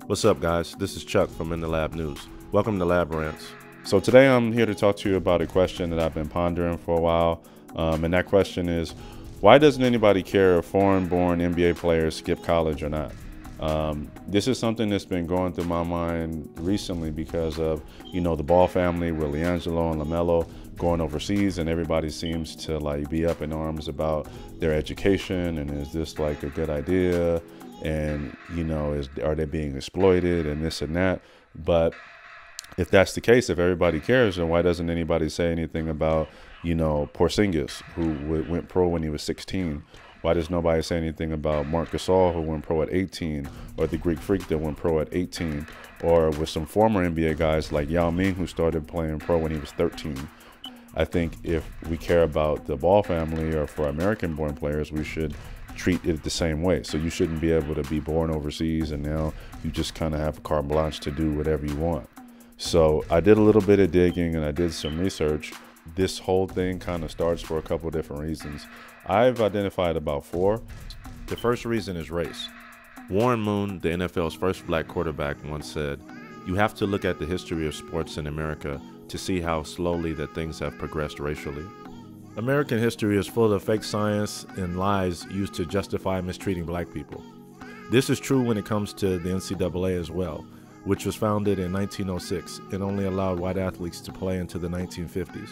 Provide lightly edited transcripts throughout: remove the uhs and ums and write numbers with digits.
What's up, guys? This is Chuck from In the Lab News. Welcome to Lab Rants. So today I'm here to talk to you about a question that I've been pondering for a while. And that question is, why doesn't anybody care if foreign-born NBA players skip college or not? This is something that's been going through my mind recently because of, the Ball family with LiAngelo and LaMelo going overseas, and everybody seems to be up in arms about their education and is this a good idea? And, are they being exploited and this and that? But if that's the case, if everybody cares, then why doesn't anybody say anything about, Porzingis, who went pro when he was 16? Why does nobody say anything about Marc Gasol, who went pro at 18, or the Greek Freak that went pro at 18, or with some former NBA guys like Yao Ming, who started playing pro when he was 13? I think if we care about the Ball family, or for American-born players, we should treat it the same way. So you shouldn't be able to be born overseas and now you just kind of have a carte blanche to do whatever you want. So I did a little bit of digging and I did some research. This whole thing kind of starts for a couple of different reasons. I've identified about 4. The first reason is race. Warren Moon, the NFL's first black quarterback, once said, "You have to look at the history of sports in America to see how slowly that things have progressed racially." American history is full of fake science and lies used to justify mistreating black people. This is true when it comes to the NCAA as well, which was founded in 1906 and only allowed white athletes to play into the 1950s.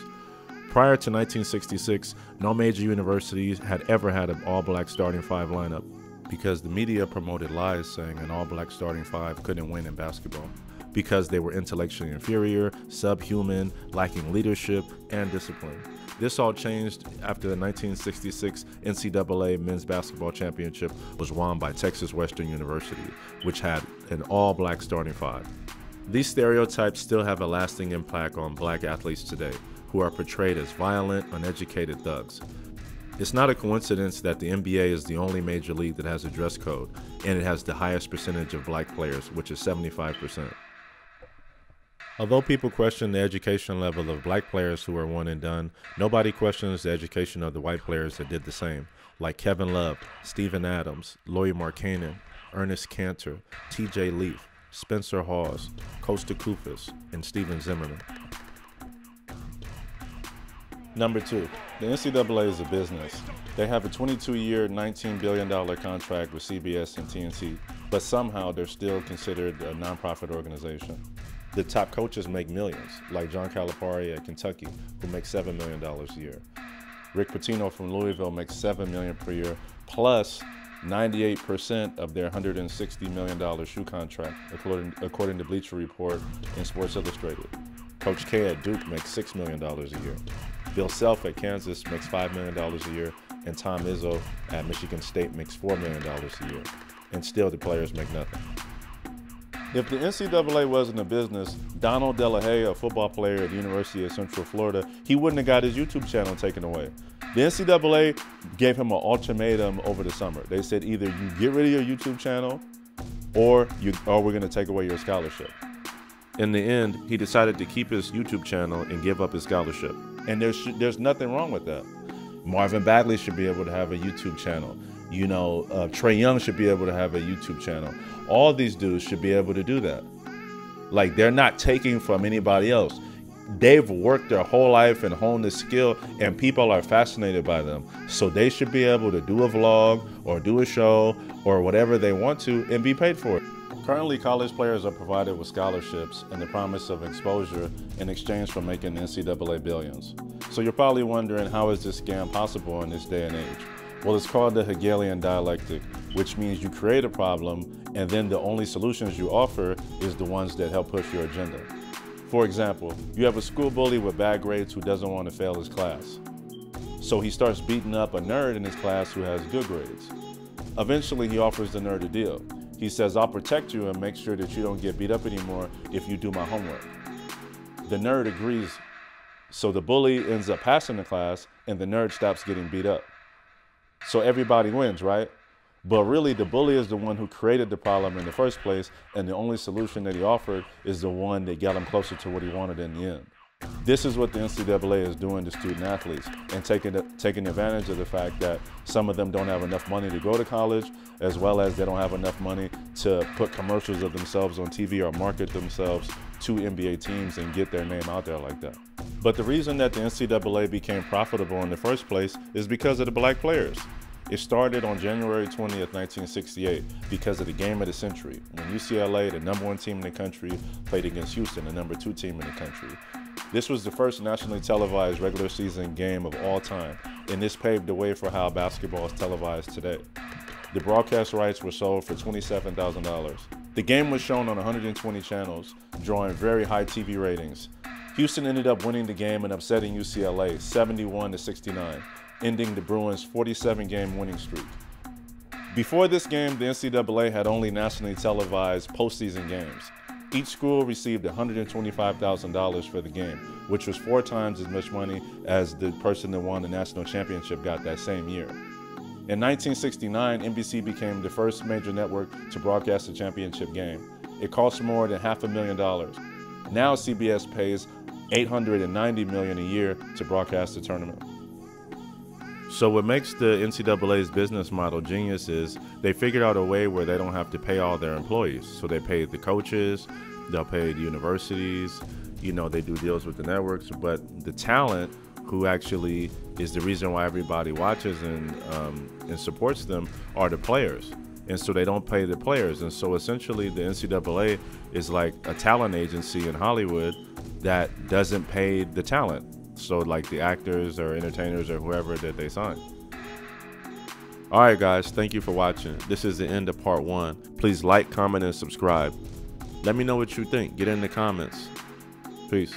Prior to 1966, no major universities had ever had an all-black starting 5 lineup because the media promoted lies saying an all-black starting 5 couldn't win in basketball because they were intellectually inferior, subhuman, lacking leadership and discipline. This all changed after the 1966 NCAA Men's Basketball Championship was won by Texas Western University, which had an all-black starting 5. These stereotypes still have a lasting impact on black athletes today, who are portrayed as violent, uneducated thugs. It's not a coincidence that the NBA is the only major league that has a dress code, and it has the highest percentage of black players, which is 75%. Although people question the education level of black players who are one and done, nobody questions the education of the white players that did the same, like Kevin Love, Steven Adams, Lauri Markkanen, Ernest Cantor, TJ Leaf, Spencer Hawes, Kosta Koufos, and Steven Zimmerman. Number 2, the NCAA is a business. They have a 22-year, $19 billion contract with CBS and TNT, but somehow they're still considered a nonprofit organization. The top coaches make millions, like John Calipari at Kentucky, who makes $7 million a year. Rick Pitino from Louisville makes $7 million per year, plus 98% of their $160 million shoe contract, according to Bleacher Report and Sports Illustrated. Coach K at Duke makes $6 million a year. Bill Self at Kansas makes $5 million a year, and Tom Izzo at Michigan State makes $4 million a year. And still the players make nothing. If the NCAA wasn't a business, Donald Delahaye, a football player at the University of Central Florida, he wouldn't have got his YouTube channel taken away. The NCAA gave him an ultimatum over the summer. They said either you get rid of your YouTube channel or we're going to take away your scholarship. In the end, he decided to keep his YouTube channel and give up his scholarship. And there's nothing wrong with that. Marvin Bagley should be able to have a YouTube channel. Trae Young should be able to have a YouTube channel. All these dudes should be able to do that. They're not taking from anybody else. They've worked their whole life and honed this skill, and people are fascinated by them. So they should be able to do a vlog or do a show or whatever they want to and be paid for it. Currently, college players are provided with scholarships and the promise of exposure in exchange for making NCAA billions. So you're probably wondering, how is this scam possible in this day and age? Well, it's called the Hegelian dialectic, which means you create a problem and then the only solutions you offer is the ones that help push your agenda. For example, you have a school bully with bad grades who doesn't want to fail his class. So he starts beating up a nerd in his class who has good grades. Eventually, he offers the nerd a deal. He says, "I'll protect you and make sure that you don't get beat up anymore if you do my homework." The nerd agrees. So the bully ends up passing the class and the nerd stops getting beat up. So everybody wins, right? But really, the bully is the one who created the problem in the first place, and the only solution that he offered is the one that got him closer to what he wanted in the end. This is what the NCAA is doing to student athletes, and taking advantage of the fact that some of them don't have enough money to go to college, as well as they don't have enough money to put commercials of themselves on TV or market themselves to NBA teams and get their name out there like that. But the reason that the NCAA became profitable in the first place is because of the black players. It started on January 20th, 1968, because of the game of the century, when UCLA, the #1 team in the country, played against Houston, the #2 team in the country. This was the first nationally televised regular season game of all time, and this paved the way for how basketball is televised today. The broadcast rights were sold for $27,000. The game was shown on 120 channels, drawing very high TV ratings. Houston ended up winning the game and upsetting UCLA 71-69, ending the Bruins' 47-game winning streak. Before this game, the NCAA had only nationally televised postseason games. Each school received $125,000 for the game, which was 4 times as much money as the person that won the national championship got that same year. In 1969, NBC became the first major network to broadcast the championship game. It cost more than $500,000. Now CBS pays $890 million a year to broadcast the tournament. So what makes the NCAA's business model genius is they figured out a way where they don't have to pay all their employees. So they pay the coaches, they'll pay the universities, you know, they do deals with the networks, but the talent, who actually is the reason why everybody watches and supports them, are the players. And so they don't pay the players. And so essentially the NCAA is like a talent agency in Hollywood that doesn't pay the talent. So like the actors or entertainers or whoever that they sign. All right, guys, thank you for watching. This is the end of part 1. Please like, comment, and subscribe. Let me know what you think. Get in the comments. Peace.